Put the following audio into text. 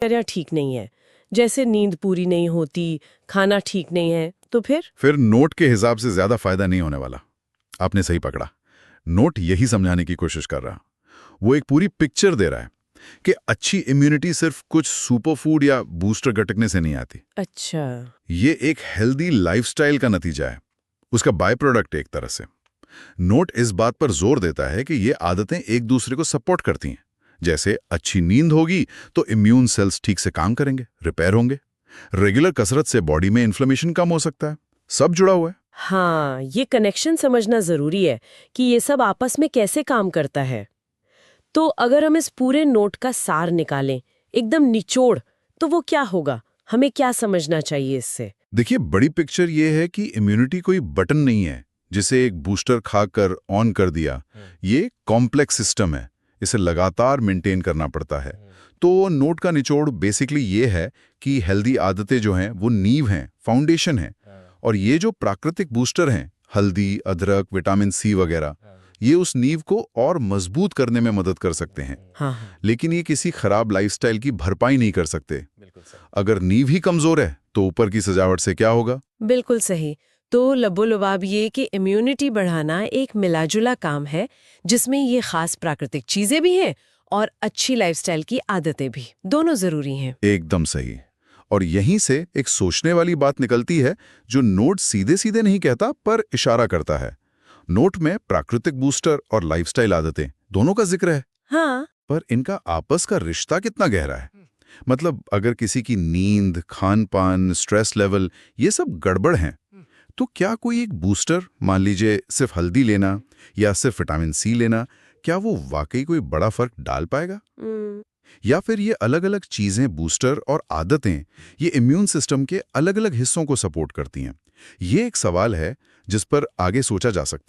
दिनचर्या ठीक नहीं है, जैसे नींद पूरी नहीं होती, खाना ठीक नहीं है, तो फिर नोट के हिसाब से ज्यादा फायदा नहीं होने वाला। आपने सही पकड़ा। नोट यही समझाने की कोशिश कर रहा। वो एक पूरी पिक्चर दे रहा है कि अच्छी इम्यूनिटी सिर्फ कुछ सुपर फूड या बूस्टर गटकने से नहीं आती। अच्छा। ये एक हेल्दी लाइफस्टाइल का नतीजा है, उसका बाय प्रोडक्ट एक तरह से। नोट इस बात पर जोर देता है कि ये आदतें एक दूसरे को सपोर्ट करती हैं। जैसे अच्छी नींद होगी तो इम्यून सेल्स ठीक से काम करेंगे, रिपेयर होंगे। रेगुलर कसरत से बॉडी में इन्फ्लेमेशन कम हो सकता है। सब जुड़ा हुआ है। हाँ, ये कनेक्शन समझना जरूरी है कि ये सब आपस में कैसे काम करता है। तो अगर हम इस पूरे नोट का सार निकालें, एकदम निचोड़, तो वो क्या होगा? हमें क्या समझना चाहिए इससे? देखिए, बड़ी पिक्चर ये है कि इम्यूनिटी कोई बटन नहीं है जिसे एक बूस्टर खाकर ऑन कर दिया। ये कॉम्प्लेक्स सिस्टम है, इसे लगातार मेंटेन करना पड़ता है। तो नोट का निचोड़ बेसिकली ये है कि हेल्दी आदतें जो हैं वो नींव हैं, फाउंडेशन है। और ये जो प्राकृतिक बूस्टर हैं, हल्दी, अदरक, विटामिन सी वगैरह, ये उस नींव को और मजबूत करने में मदद कर सकते हैं। हाँ हाँ, लेकिन ये किसी खराब लाइफस्टाइल की भरपाई नहीं कर सकते। अगर नींव ही कमजोर है तो ऊपर की सजावट से क्या होगा? बिल्कुल सही। तो लबोलुबाब ये कि इम्यूनिटी बढ़ाना एक मिलाजुला काम है, जिसमें ये खास प्राकृतिक चीजें भी हैं और अच्छी लाइफस्टाइल की आदतें भी, दोनों जरूरी हैं। एकदम सही। और यहीं से एक सोचने वाली बात निकलती है जो नोट सीधे सीधे नहीं कहता पर इशारा करता है। नोट में प्राकृतिक बूस्टर और लाइफस्टाइल आदतें दोनों का जिक्र है, हाँ, पर इनका आपस का रिश्ता कितना गहरा है? मतलब अगर किसी की नींद, खान पान, स्ट्रेस लेवल ये सब गड़बड़ हैं, तो क्या कोई एक बूस्टर, मान लीजिए सिर्फ हल्दी लेना या सिर्फ विटामिन सी लेना, क्या वो वाकई कोई बड़ा फर्क डाल पाएगा? या फिर ये अलग-अलग चीजें, बूस्टर और आदतें, ये इम्यून सिस्टम के अलग-अलग हिस्सों को सपोर्ट करती हैं? ये एक सवाल है जिस पर आगे सोचा जा सकता है।